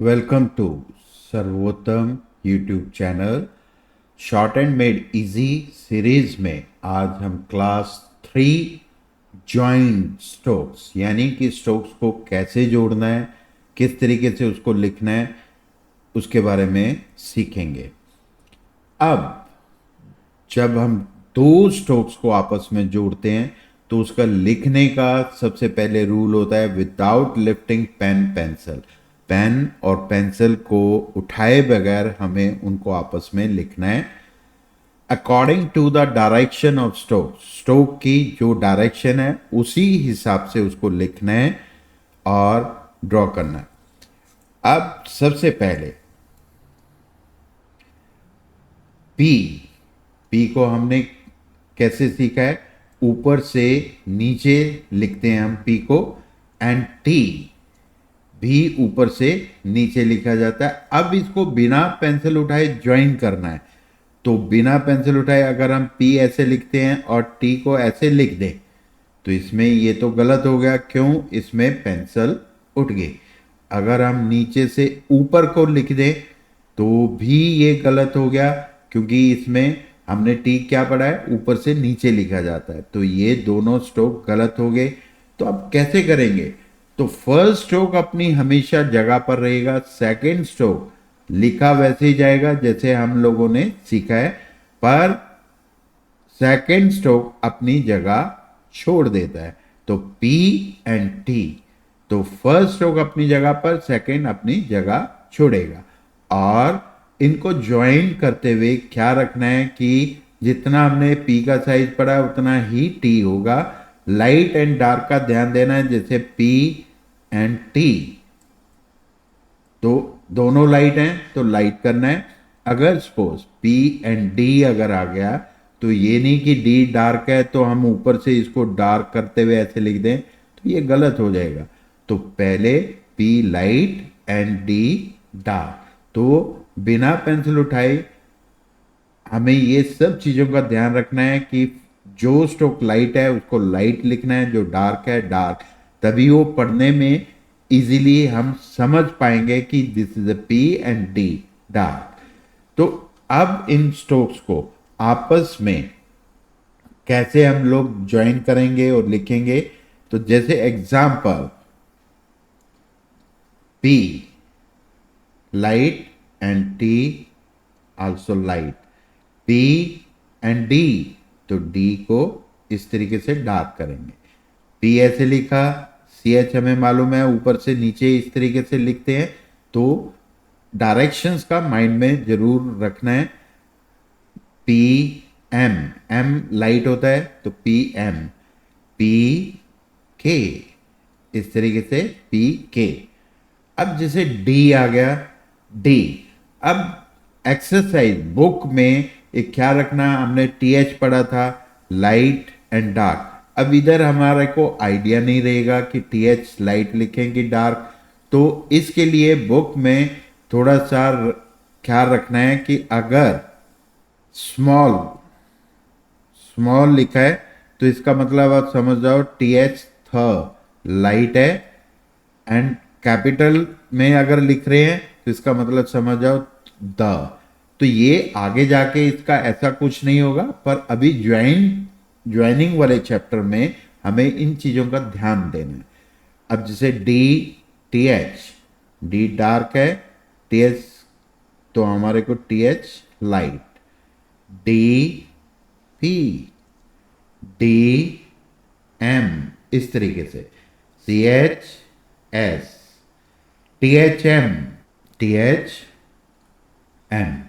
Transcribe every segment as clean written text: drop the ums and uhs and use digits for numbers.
Welcome to सर्वोत्तम YouTube channel. Short and made easy series में आज हम क्लास 3 जॉइंट स्ट्रोक्स यानी कि स्ट्रोक्स को कैसे जोड़ना है, किस तरीके से उसको लिखना है, उसके बारे में सीखेंगे। अब जब हम दो स्ट्रोक्स को आपस में जोड़ते हैं तो उसका लिखने का सबसे पहले रूल होता है without lifting pen pencil. Pen और पेंसिल को उठाए बगैर हमें उनको आपस में लिखना है according to the direction of stroke. Stroke की जो डायरेक्शन है उसी हिसाब से उसको लिखना है और ड्रॉ करना है। अब सबसे पहले पी पी को हमने कैसे सीखा है, ऊपर से नीचे लिखते हैं हम पी को। एंड टी भी ऊपर से नीचे लिखा जाता है। अब इसको बिना पेंसिल उठाए ज्वाइन करना है, तो बिना पेंसिल उठाए अगर हम पी ऐसे लिखते हैं और टी को ऐसे लिख दें तो इसमें ये तो गलत हो गया, क्यों, इसमें पेंसिल उठ गई। अगर हम नीचे से ऊपर को लिख दें तो भी ये गलत हो गया, क्योंकि इसमें हमने टी क्या पढ़ा है, ऊपर से नीचे लिखा जाता है। तो ये दोनों स्ट्रोक गलत हो गए। तो अब कैसे करेंगे, तो फर्स्ट स्ट्रोक अपनी हमेशा जगह पर रहेगा, सेकंड स्ट्रोक लिखा वैसे ही जाएगा जैसे हम लोगों ने सीखा है, पर सेकंड स्ट्रोक अपनी जगह छोड़ देता है। तो P एंड T, तो फर्स्ट स्ट्रोक अपनी जगह पर, सेकंड अपनी जगह छोड़ेगा। और इनको ज्वाइन करते हुए क्या रखना है कि जितना हमने P का साइज पढ़ा उतना ही T होगा। लाइट एंड डार्क का ध्यान देना है, जैसे P एंड T तो दोनों लाइट हैं तो लाइट करना है। अगर सपोज P एंड D अगर आ गया तो ये नहीं कि D डार्क है तो हम ऊपर से इसको डार्क करते हुए ऐसे लिख दें, तो ये गलत हो जाएगा। तो पहले P light and D dark, तो बिना पेंसिल उठाए हमें ये सब चीज़ों का ध्यान रखना है कि जो स्ट्रोक लाइट है उसको लाइट लिखना है, जो डार्क है डार्क, तभी वो पढ़ने में इजीली हम समझ पाएंगे कि this is a P and D dark. तो अब इन स्ट्रोक्स को आपस में कैसे हम लोग ज्वाइन करेंगे और लिखेंगे, तो जैसे example P light and T also light, P and D, तो डी को इस तरीके से डार्क करेंगे। पी ऐसे लिखा, सी एच हमें मालूम है ऊपर से नीचे इस तरीके से लिखते हैं, तो डायरेक्शंस का माइंड में जरूर रखना है। पी एम, एम लाइट होता है तो पी एम, पी के, इस तरीके से पी के। अब जैसे डी आ गया, डी, अब एक्सरसाइज बुक में एक क्या रखना, हमने टी एच पढ़ा था, लाइट एंड डार्क। अब इधर हमारे को आइडिया नहीं रहेगा कि टी एच लाइट लिखें कि डार्क, तो इसके लिए बुक में थोड़ा सा ख्याल रखना है कि अगर स्मॉल स्मॉल लिखा है तो इसका मतलब आप समझ जाओ टी एच थ लाइट है, एंड कैपिटल में अगर लिख रहे हैं तो इसका मतलब समझ जाओ द। तो ये आगे जाके इसका ऐसा कुछ नहीं होगा, पर अभी ज्वाइनिंग वाले चैप्टर में हमें इन चीजों का ध्यान देना है। अब जैसे D T H, D dark है, टी एच तो हमारे को T H light, D P, D M, इस तरीके से C H S, T H M, T H M.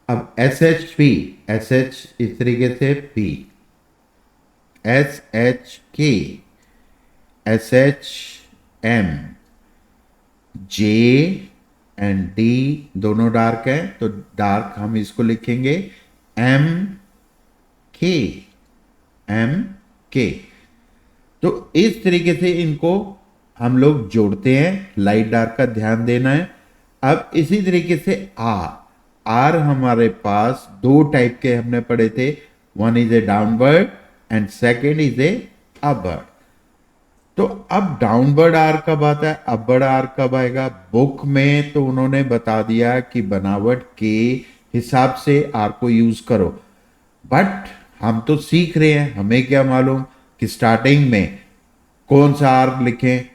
अब S H P, S H इस तरीके से P, S H K, S H M, J and D दोनों dark है तो डार्क हम इसको लिखेंगे एम के, एम के। तो इस तरीके से इनको हम लोग जोड़ते हैं, लाइट डार्क का ध्यान देना है। अब इसी तरीके से आर, आर हमारे पास दो टाइप के हमने पढ़े थे, one is a downward and second is a upward. तो अब डाउनवर्ड आर कब आता है, अपवर्ड आर कब आएगा? बुक में तो उन्होंने बता दिया कि बनावट के हिसाब से आर को यूज करो, बट हम तो सीख रहे हैं, हमें क्या मालूम कि स्टार्टिंग में कौन सा आर लिखें।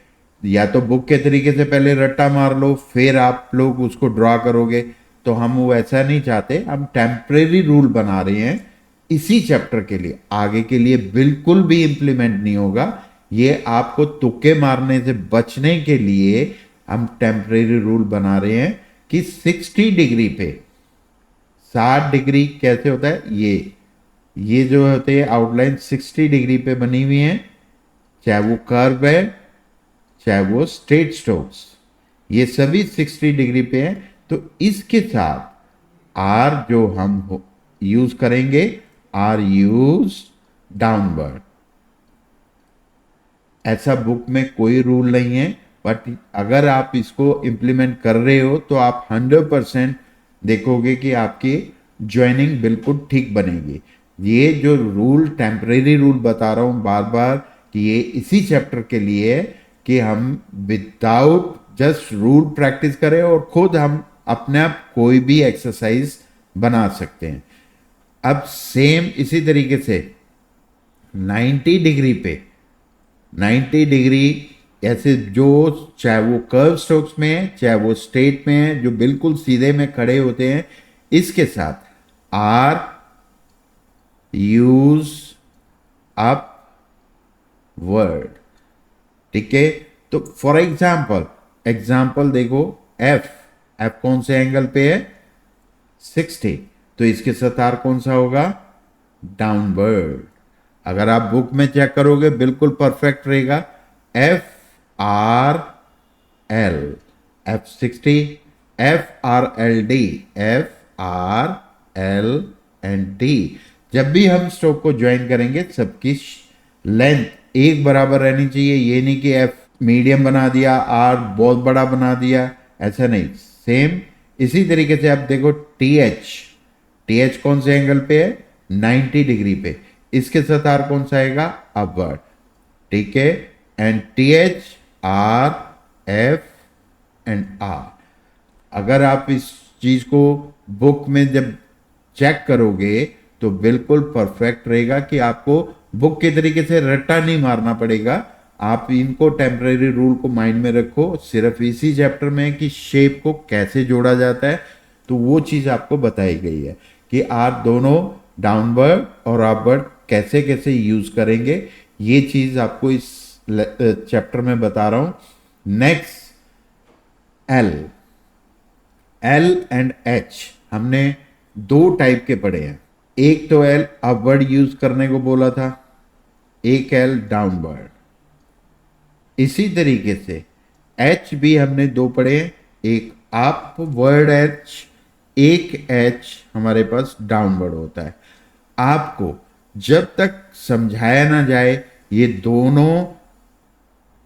या तो बुक के तरीके से पहले रट्टा मार लो, फिर आप लोग उसको ड्रॉ करोगे। तो हम वो ऐसा नहीं चाहते, हम टेम्परेरी रूल बना रहे हैं इसी चैप्टर के लिए, आगे के लिए बिल्कुल भी इंप्लीमेंट नहीं होगा। ये आपको तुक्के मारने से बचने के लिए हम टेम्परेरी रूल बना रहे हैं कि 60 डिग्री पे, 60 डिग्री कैसे होता है, ये जो होते हैं आउटलाइन 60 डिग्री पे बनी हुई है, चाहे वो कर्व है चाहे वो स्ट्रेट स्ट्रोक्स, ये सभी 60 डिग्री पे हैं। तो इसके साथ आर जो हम यूज करेंगे, आर यूज डाउनवर्ड। ऐसा बुक में कोई रूल नहीं है, बट अगर आप इसको इम्प्लीमेंट कर रहे हो तो आप 100% देखोगे कि आपकी ज्वाइनिंग बिल्कुल ठीक बनेगी। ये जो रूल, टेम्परेरी रूल बता रहा हूँ बार बार, कि ये इसी चैप्टर के लिए है कि हम विदाउट जस्ट रूल प्रैक्टिस करें और खुद हम अपने आप कोई भी एक्सरसाइज बना सकते हैं। अब सेम इसी तरीके से 90 डिग्री पे, 90 डिग्री ऐसे जो, चाहे वो कर्व स्ट्रोक्स में है चाहे वो स्ट्रेट में है, जो बिल्कुल सीधे में खड़े होते हैं, इसके साथ आर यूज अप वर्ड। ठीक है, तो फॉर एग्जाम्पल, एग्जाम्पल देखो, एफ, एफ कौन से एंगल पे है, 60, तो इसके साथ आर कौन सा होगा, डाउनवर्ड। अगर आप बुक में चेक करोगे बिल्कुल परफेक्ट रहेगा, F R L, F 60, F R L D, F R L and D. जब भी हम स्ट्रोक को ज्वाइन करेंगे सबकी लेंथ एक बराबर रहनी चाहिए। ये नहीं कि एफ मीडियम बना दिया, आर बहुत बड़ा बना दिया, ऐसा नहीं। सेम इसी तरीके से आप देखो, टी एच, टी एच कौन से एंगल पे है, 90 डिग्री पे, इसके साथ आर कौन सा आएगा, अपवर्ड। ठीक है, and T H R F and R. अगर आप इस चीज को बुक में जब चेक करोगे तो बिल्कुल परफेक्ट रहेगा कि आपको बुक के तरीके से रट्टा नहीं मारना पड़ेगा। आप इनको टेम्परेरी रूल को माइंड में रखो, सिर्फ इसी चैप्टर में कि शेप को कैसे जोड़ा जाता है, तो वो चीज आपको बताई गई है कि आप दोनों डाउनवर्ड और अपवर्ड कैसे कैसे यूज करेंगे। ये चीज आपको इस चैप्टर में बता रहा हूं। Next, L, L and H हमने दो टाइप के पढ़े हैं। एक तो एल अपवर्ड यूज करने को बोला था, एक एल डाउनवर्ड। इसी तरीके से एच भी हमने दो पढ़े हैं, एक अपवर्ड एच, एक एच हमारे पास डाउनवर्ड होता है। आपको जब तक समझाया ना जाए ये दोनों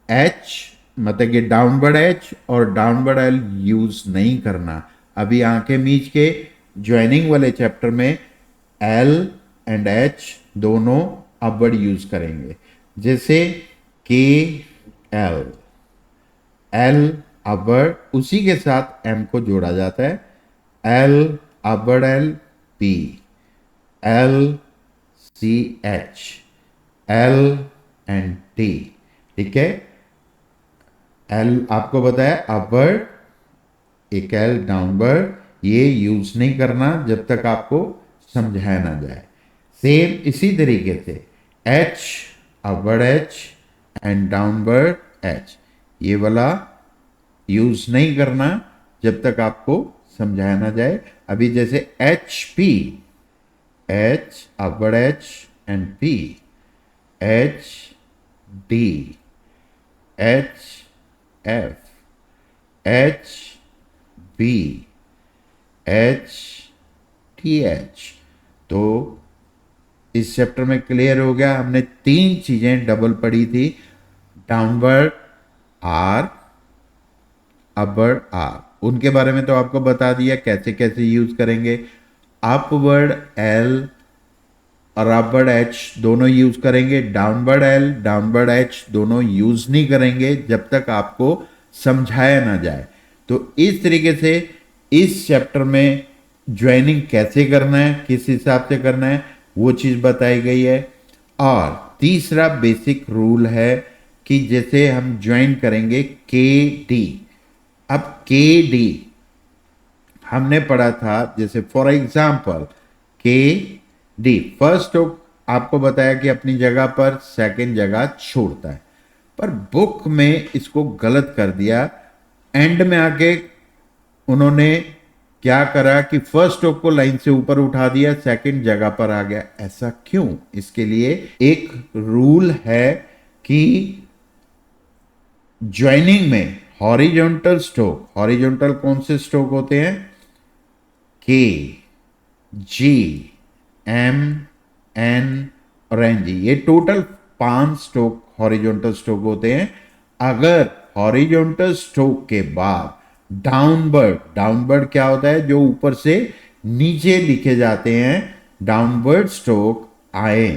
एच, मतलब कि डाउनवर्ड एच और डाउनवर्ड एल यूज नहीं करना। अभी आंखें मीच के ज्वाइनिंग वाले चैप्टर में एल एंड एच दोनों अपवर्ड यूज करेंगे। जैसे के एल, एल अपवर्ड, उसी के साथ एम को जोड़ा जाता है, L upward L P, L C H, L and T. ठीक है, एल आपको बताया अपवर्ड, एक एल डाउनवर्ड, ये यूज नहीं करना जब तक आपको समझाया ना जाए। सेम इसी तरीके से H, upward H and downward H, ये वाला यूज नहीं करना जब तक आपको समझाया ना जाए। अभी जैसे H P, H upward H and P, H D, H F, H B, H T H. तो इस चैप्टर में क्लियर हो गया, हमने तीन चीजें डबल पढ़ी थी, डाउनवर्ड आर, अपवर्ड आर, उनके बारे में तो आपको बता दिया कैसे कैसे यूज करेंगे। अपवर्ड एल और अपवर्ड एच दोनों यूज करेंगे, डाउनवर्ड एल डाउनवर्ड एच दोनों यूज नहीं करेंगे जब तक आपको समझाया ना जाए। तो इस तरीके से इस चैप्टर में ज्वाइनिंग कैसे करना है, किस हिसाब से करना है, वो चीज बताई गई है। और तीसरा बेसिक रूल है कि जैसे हम ज्वाइन करेंगे के डी। अब के डी हमने पढ़ा था, जैसे फॉर एग्जाम्पल के डी फर्स्ट स्ट्रोक आपको बताया कि अपनी जगह पर, सेकंड जगह छोड़ता है, पर बुक में इसको गलत कर दिया। एंड में आके उन्होंने क्या करा कि फर्स्ट स्ट्रोक को लाइन से ऊपर उठा दिया, सेकंड जगह पर आ गया। ऐसा क्यों? इसके लिए एक रूल है कि ज्वाइनिंग में हॉरिजॉन्टल स्ट्रोक, हॉरिजॉन्टल कौन से स्ट्रोक होते हैं? के, जी, एम, एन और एन जी, ये टोटल 5 स्ट्रोक हॉरिजॉन्टल स्ट्रोक होते हैं। अगर हॉरिजॉन्टल स्ट्रोक के बाद डाउनवर्ड, डाउनवर्ड क्या होता है? जो ऊपर से नीचे लिखे जाते हैं, डाउनवर्ड स्ट्रोक आए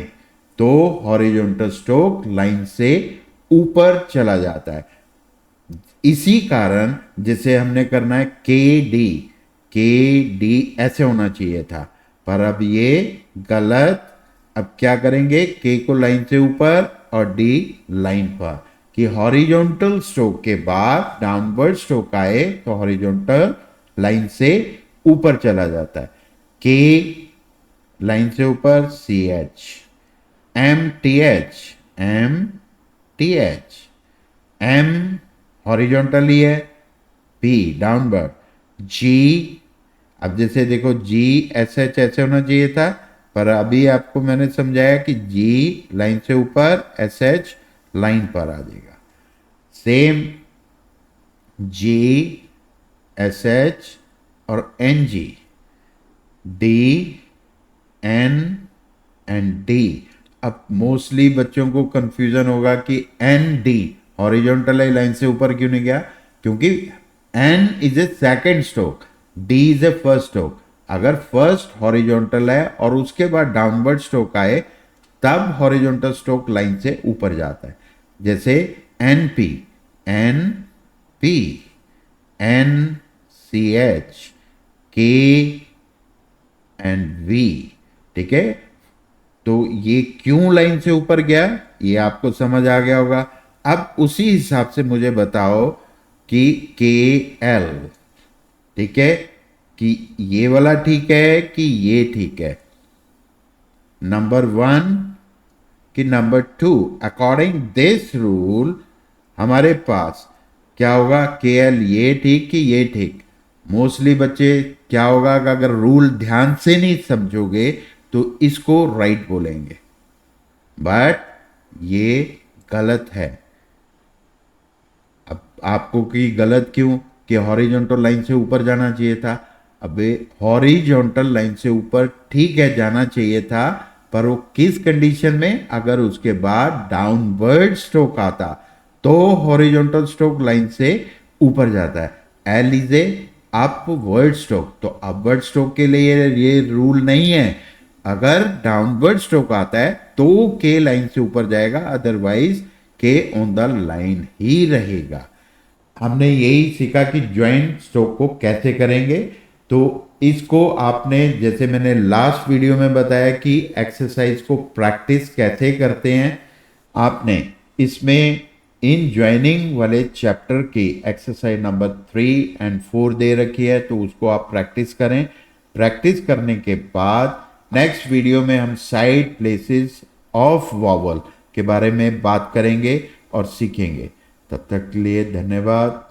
तो हॉरिजॉन्टल स्ट्रोक लाइन से ऊपर चला जाता है। इसी कारण जैसे हमने करना है के डी ऐसे होना चाहिए था, पर अब ये गलत। अब क्या करेंगे? के को लाइन से ऊपर और डी लाइन पर, कि हॉरिजॉन्टल स्ट्रोक के बाद डाउनवर्ड स्ट्रोक आए तो हॉरिजॉन्टल लाइन से ऊपर चला जाता है। के लाइन से ऊपर, C H, M T H, M T H, M horizontally है, पी डाउनवर्ड, जी। अब जैसे देखो जी एस एच ऐसे होना चाहिए था, पर अभी आपको मैंने समझाया कि जी लाइन से ऊपर, एस एच लाइन पर आ जाएगा। सेम जी, एस एच और N G, D, N and D. अब मोस्टली बच्चों को कंफ्यूजन होगा कि एन डी हॉरिजॉन्टल लाइन से ऊपर क्यों नहीं गया? क्योंकि N is a second stroke, D is a first stroke. अगर फर्स्ट हॉरिजॉन्टल है और उसके बाद डाउनवर्ड स्ट्रोक आए तब हॉरिजॉन्टल स्ट्रोक लाइन से ऊपर जाता है। जैसे N P, N P, N C H, K and V. ठीक है, तो ये क्यों लाइन से ऊपर गया ये आपको समझ आ गया होगा। अब उसी हिसाब से मुझे बताओ कि के एल, ठीक है, कि ये वाला ठीक है कि ये ठीक है? नंबर 1 कि नंबर 2? अकॉर्डिंग दिस रूल हमारे पास क्या होगा? के एल ये ठीक कि ये ठीक? मोस्टली बच्चे क्या होगा कि अगर रूल ध्यान से नहीं समझोगे तो इसको राइट बोलेंगे, बट ये गलत है। अब आपको कि गलत क्यों? कि हॉरिजॉन्टल लाइन से ऊपर जाना चाहिए था। अबे हॉरिजॉन्टल लाइन से ऊपर ठीक है जाना चाहिए था, पर वो किस कंडीशन में? अगर उसके बाद डाउनवर्ड स्ट्रोक आता तो हॉरिजॉन्टल स्ट्रोक लाइन से ऊपर जाता है। L is a upward stroke, तो अपवर्ड स्ट्रोक के लिए ये रूल नहीं है। अगर डाउनवर्ड स्ट्रोक आता है तो के लाइन से ऊपर जाएगा, अदरवाइज के ऑन द लाइन ही रहेगा। हमने यही सीखा कि ज्वाइंट स्ट्रोक को कैसे करेंगे। तो इसको आपने, जैसे मैंने लास्ट वीडियो में बताया कि एक्सरसाइज को प्रैक्टिस कैसे करते हैं, आपने इसमें इन ज्वाइनिंग वाले चैप्टर की एक्सरसाइज नंबर 3 और 4 दे रखी है, तो उसको आप प्रैक्टिस करें। प्रैक्टिस करने के बाद नेक्स्ट वीडियो में हम साइड प्लेसेस ऑफ वॉवल के बारे में बात करेंगे और सीखेंगे। तब तक के लिए धन्यवाद।